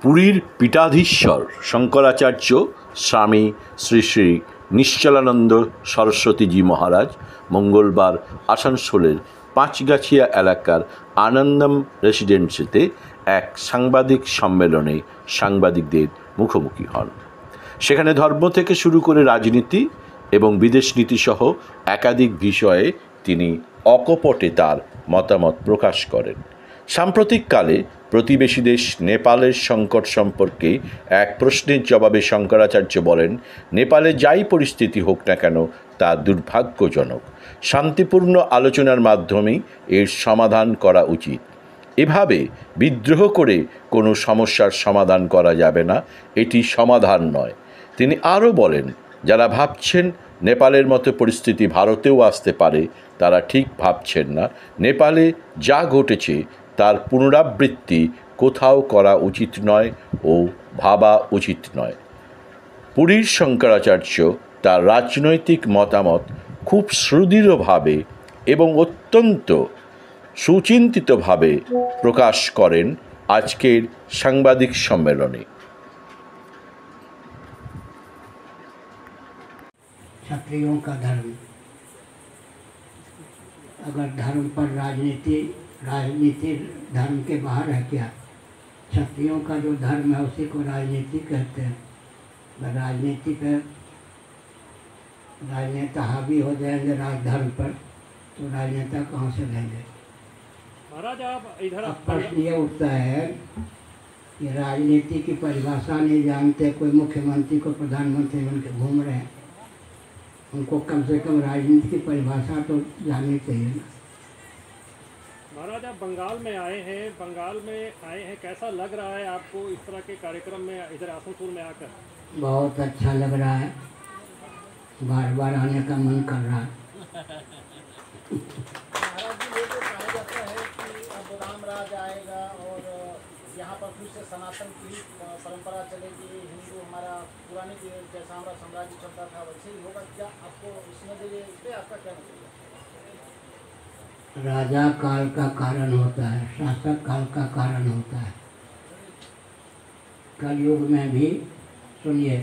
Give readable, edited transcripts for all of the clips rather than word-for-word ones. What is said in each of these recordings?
পুরীর পীঠাধীশ্বর শঙ্করাচার্য স্বামী শ্রী শ্রী নিশ্চলানন্দ সরস্বতীজি মহারাজ মঙ্গলবার আসানসোলের পাঁচগাছিয়া এলাকার আনন্দম রেসিডেন্সিতে এক সাংবাদিক সম্মেলনে সাংবাদিকদের মুখোমুখি হন। সেখানে ধর্ম থেকে শুরু করে রাজনীতি এবং বিদেশ নীতিসহ একাধিক বিষয়ে তিনি অকপটে তার মতামত প্রকাশ করেন। সাম্প্রতিককালে প্রতিবেশী দেশ নেপালের সংকট সম্পর্কে এক প্রশ্নের জবাবে শঙ্করাচার্য বলেন, নেপালে যাই পরিস্থিতি হোক না কেন তা দুর্ভাগ্যজনক। শান্তিপূর্ণ আলোচনার মাধ্যমেই এর সমাধান করা উচিত। এভাবে বিদ্রোহ করে কোনো সমস্যার সমাধান করা যাবে না, এটি সমাধান নয়। তিনি আরও বলেন, যারা ভাবছেন নেপালের মতো পরিস্থিতি ভারতেও আসতে পারে তারা ঠিক ভাবছেন না। নেপালে যা ঘটেছে তার পুনরাবৃত্তি কোথাও করা উচিত নয় ও ভাবা উচিত নয়। পুরীর শঙ্করাচার্য তার রাজনৈতিক মতামত খুব সুদৃঢ়ভাবে এবং অত্যন্ত সুচিন্তিতভাবে প্রকাশ করেন আজকের সাংবাদিক সম্মেলনে। क्षत्रियों का धर्म, अगर धर्म पर राजनीति धर्म के बाहर है क्या? क्षत्रियों का जो धर्म है उसी को राजनीति कहते हैं। राजनीति पे राजनेता हावी हो जाएंगे राजधर्म पर तो राजनेता कहाँ से लेंगे? महाराज आप इधर प्रश्न ये उठता है कि राजनीति की परिभाषा नहीं जानते, कोई मुख्यमंत्री को प्रधानमंत्री बन के घूम रहे हैं, उनको कम से कम राजनीति की परिभाषा तो जाननी चाहिए ना। महाराज आप बंगाल में आए हैं, कैसा लग रहा है आपको इस तरह के कार्यक्रम में इधर आसनसोल में आकर? बहुत अच्छा लग रहा है, बार बार आने का मन कर रहा है। महाराज जी, ये तो कहा जाता है कि अब राम राज आएगा और यहाँ पर फिर से सनातन की परंपरा चलेगी, हिंदू हमारा पुरानी जैसा हमारा साम्राज्य चलता था वैसे ही होगा। क्या आपको इसमें इस पर आपका क्या नजरिया? राजा काल का कारण होता है, शासक काल का कारण होता है। कलयुग में भी सुनिए,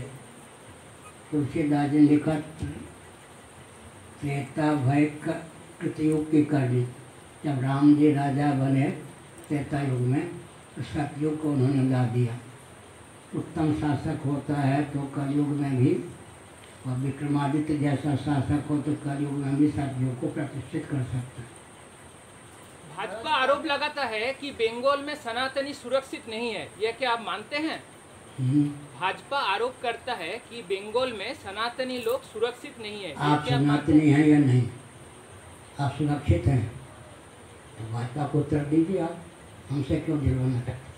तुलसीदास जी लिखा त्रेता भय कृतयुग की करनी। जब राम जी राजा बने त्रेता युग में तो सतयुग को उन्होंने ला दिया। उत्तम शासक होता है तो कलयुग में भी, और विक्रमादित्य जैसा शासक हो तो कलयुग में भी सतयुग को प्रतिष्ठित कर सकता है। भाजपा आरोप लगाता है कि बंगाल में सनातनी सुरक्षित नहीं है, यह क्या आप मानते हैं? भाजपा आरोप करता है कि बंगाल में सनातनी लोग सुरक्षित नहीं है। आप सनातनी हैं या नहीं? आप सुरक्षित हैं तो भाजपा को उत्तर दीजिए। आप हमसे क्यों दिलवाना चाहते?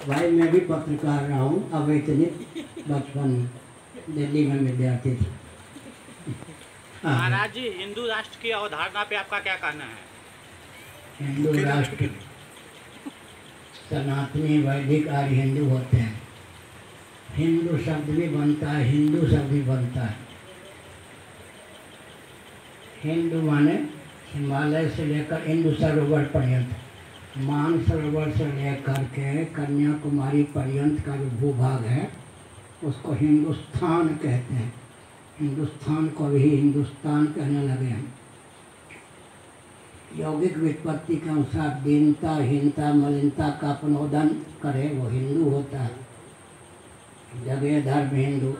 भाई मैं भी पत्रकार रहा हूँ, अब इतने बचपन में दिल्ली में विद्यार्थी थे। महाराज जी, हिंदू राष्ट्र की अवधारणा पे आपका क्या कहना है? हिंदू राष्ट्र सनातनी वैदिक आर्य हिंदू होते हैं। हिंदू शब्द भी बनता है, हिंदू शब्द भी बनता है। हिंदू माने हिमालय से लेकर इंदु सरोवर पर्यंत, मान सरोवर से लेकर के कन्याकुमारी पर्यंत का जो भूभाग है उसको हिंदुस्तान कहते हैं। हिंदुस्तान को भी हिंदुस्तान कहने लगे हैं। यौगिक व्युत्पत्ति के अनुसार दीनता, हीनता, मलिनता का अपनोदन करे वो हिंदू होता है। जगह धर्म हिंदू,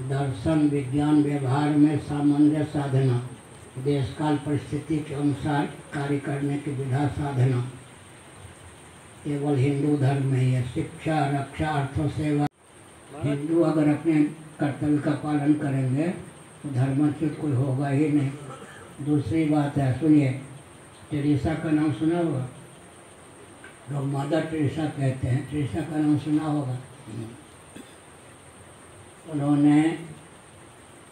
दर्शन विज्ञान व्यवहार में सामंजस्य साधना, देश काल परिस्थिति के अनुसार कार्य करने की विधा साधना केवल हिंदू धर्म में है। शिक्षा, रक्षा, अर्थ सेवा। हिंदू अगर अपने कर्तव्य का पालन करेंगे तो धर्माच्युत कोई होगा ही नहीं। दूसरी बात है, सुनिए, टेरेसा का नाम सुना होगा, लोग मदर टेरेसा कहते हैं। टेरेसा का नाम सुना होगा। उन्होंने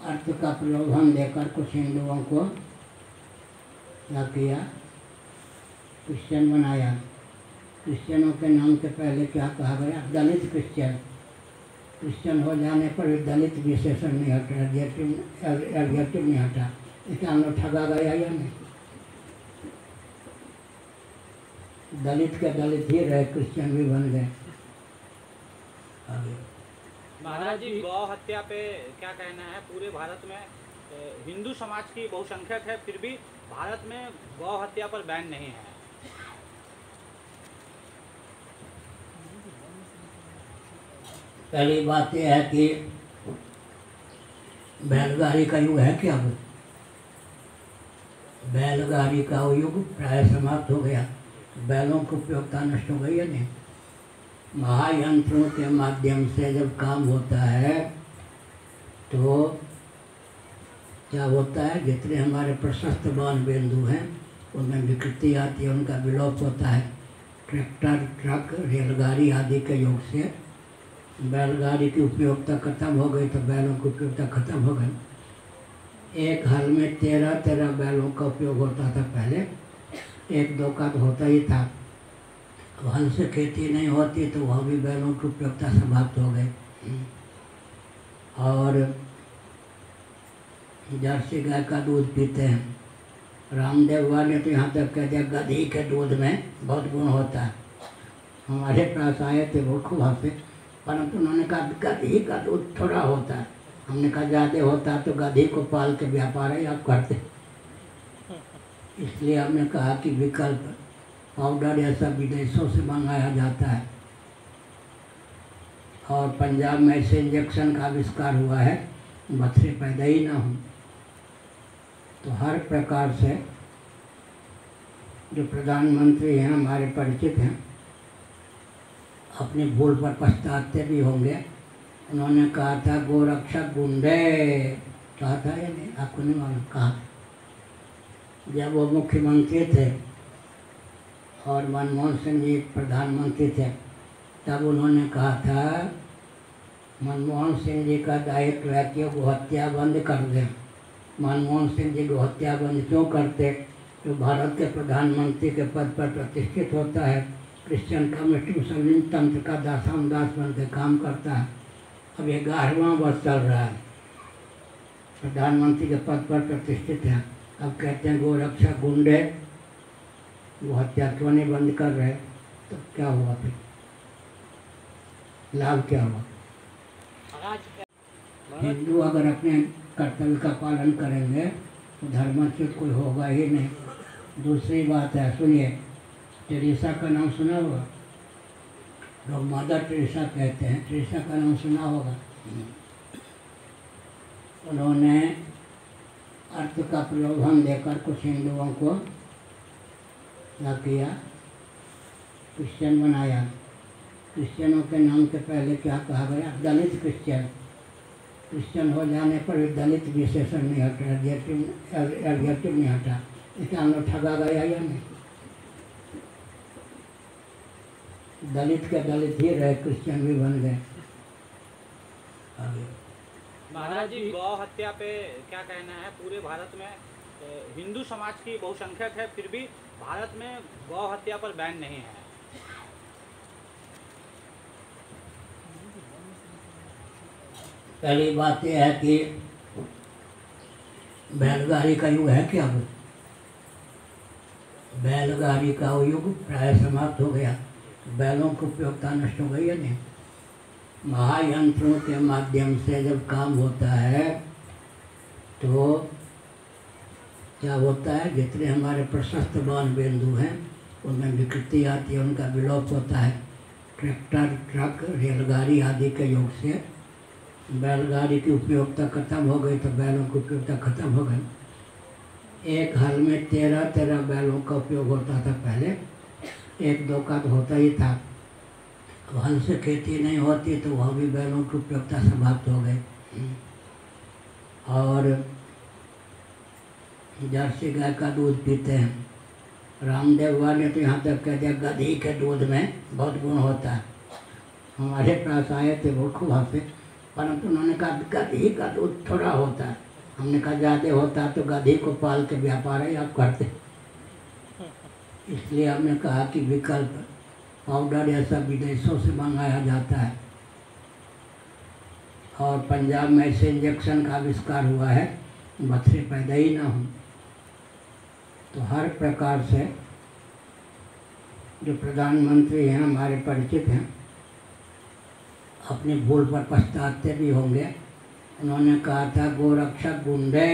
अर्थ का प्रलोभन देकर कुछ हिंदुओं को क्या किया, क्रिश्चियन बनाया। क्रिश्चियनों के नाम के पहले क्या कहा गया? दलित क्रिश्चियन। क्रिश्चियन हो जाने पर दलित विशेषण नहीं हटा, एडजेक्टिव नहीं हटा। क्या हम लोग ठगा गया या नहीं? दलित के दलित ही रहे, क्रिश्चियन भी बन गए। आगे महाराज जी, गौ हत्या पे क्या कहना है? पूरे भारत में हिंदू समाज की बहुसंख्यक है, फिर भी भारत में गौ हत्या पर बैन नहीं है। पहली बात यह है कि बैलगाड़ी का युग है क्या? अब बैलगाड़ी का युग प्राय समाप्त हो गया। बैलों की उपयोगिता नष्ट हो गई है नहीं। महायंत्रों के माध्यम से जब काम होता है तो क्या होता है, जितने हमारे प्रशस्त बाण बिंदु हैं उनमें विकृति आती है, उनका विलोप होता है। ट्रैक्टर, ट्रक, रेलगाड़ी आदि के योग से बैलगाड़ी की उपयोगिता खत्म हो गई, तो बैलों की उपयोगिता खत्म हो गई। एक हल में 13 बैलों का उपयोग होता था पहले, 1-2 का तो होता ही था। अब हल से खेती नहीं होती तो वह भी बैलों की उपयोगिता समाप्त हो गई। और जर्सी गाय का दूध पीते हैं। रामदेव वाले तो यहाँ तक कह दिया गधी के दूध में बहुत गुण होता है। हमारे पास आए थे, वो खूब हंसे, परंतु उन्होंने कहा गधी का दूध थोड़ा होता है। हमने कहा ज़्यादा होता तो गधी को पाल के व्यापार ही आप करते। इसलिए हमने कहा कि विकल्प पाउडर या सब विदेशों से मंगाया जाता है। और पंजाब में ऐसे इंजेक्शन का आविष्कार हुआ है, बच्चे पैदा ही ना हो। तो हर प्रकार से जो प्रधानमंत्री हैं हमारे परिचित हैं, अपनी भूल पर पछताते भी होंगे। उन्होंने कहा था गोरक्षक गुंडे, कहा था या नहीं, आपको नहीं मालूम? कहा जब वो मुख्यमंत्री थे और मनमोहन सिंह जी प्रधानमंत्री थे, तब उन्होंने कहा था मनमोहन सिंह जी का दायित्व है कि वो हत्या बंद कर दें। मनमोहन सिंह जी को हत्या बंद क्यों करते? जो भारत के प्रधानमंत्री के पद पर प्रतिष्ठित होता है, क्रिश्चियन कम्युनिस्ट मुस्लिम तंत्र का दासाम दास बन के काम करता है। अब 11वां वर्ष चल रहा है, प्रधानमंत्री के पद पर प्रतिष्ठित है। अब कहते हैं गोरक्षक गुंडे, वो हत्या क्यों नहीं बंद कर रहे? तो क्या हुआ फिर? लाभ क्या हुआ? हिंदू अगर अपने कर्तव्य का पालन करेंगे तो धर्माच्युत कोई होगा ही नहीं। दूसरी बात है, सुनिए, टेरेसा का नाम सुना होगा? लोग मदर टेरेसा कहते हैं, टेरेसा का नाम सुना होगा? उन्होंने अर्थ का प्रलोभन देकर कुछ हिंदुओं को क्या किया? क्रिश्चियन बनाया। क्रिश्चियनों के नाम के पहले क्या कहा गया? दलित क्रिश्चियन। क्रिश्चियन हो जाने पर दलित विशेषण नहीं हटा, एडजेक्टिव नहीं हटा। इसका हम लोग ठगा गया या नहीं? दलित के दलित ही रहे, क्रिश्चियन भी बन गए। आगे महाराज जी, गौ हत्या पे क्या कहना है? पूरे भारत में हिंदू समाज की बहुसंख्यक है, फिर भी भारत में गौ हत्या पर बैन नहीं है। पहली बात यह है कि बैलगाड़ी का युग है क्या? अब बैलगाड़ी का युग प्राय समाप्त हो गया। बैलों की उपयोगिता नष्ट हो गई है नहीं। महायंत्रों के माध्यम से जब काम होता है तो क्या होता है, जितने हमारे प्रशस्त बाण बिंदु हैं उनमें विकृति आती है, उनका विलोप होता है। ट्रैक्टर, ट्रक, रेलगाड़ी आदि के योग से बैलगाड़ी की उपयोगिता खत्म हो गई, तो बैलों की उपयोगिता खत्म हो गई। एक हल में 13 बैलों का उपयोग होता था पहले, 1-2 का तो होता ही था। अब हल से खेती नहीं होती तो वह भी बैलों की उपयोगिता समाप्त हो गई। और जर्सी गाय का दूध पीते हैं। रामदेव वाले तो यहाँ तक कह दिया गधी के दूध में बहुत गुण होता है। हमारे पास आए थे, वो खूब हंसे, परंतु उन्होंने कहा गधी का दूध थोड़ा होता है। हमने कहा ज़्यादा होता तो गधी को पाल के व्यापार ही आप करते। इसलिए हमने कहा कि विकल्प पाउडर या सब विदेशों से मंगाया जाता है। और पंजाब में ऐसे इंजेक्शन का आविष्कार हुआ है, बच्चे पैदा ही ना हो। तो हर प्रकार से जो प्रधानमंत्री हैं हमारे परिचित हैं, अपनी भूल पर पछताते भी होंगे। उन्होंने कहा था गोरक्षक गुंडे,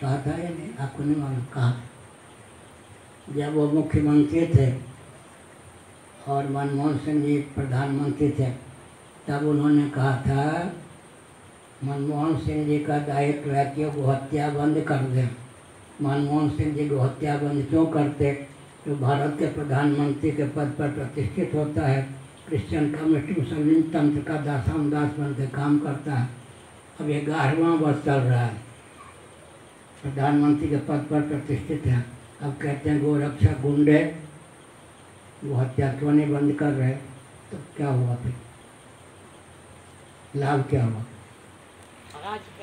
कहा था या नहीं, आपको नहीं मालूम, कहा जब वो मुख्यमंत्री थे और मनमोहन सिंह जी प्रधानमंत्री थे, तब उन्होंने कहा था मनमोहन सिंह जी का दायित्व है कि वो हत्या बंद कर दें। मनमोहन सिंह जी को हत्या बंद क्यों करते? जो भारत के प्रधानमंत्री के पद पर प्रतिष्ठित होता है, क्रिश्चियन कम्युनिस्ट मुस्लिम तंत्र का दासाम दास बन के काम करता है। अब 11वां वर्ष चल रहा है, प्रधानमंत्री के पद पर प्रतिष्ठित है, अब कहते हैं गोरक्षक गुंडे, वो हत्या क्यों नहीं बंद कर रहे? तो क्या हुआ फिर, लाभ क्या हुआ? आज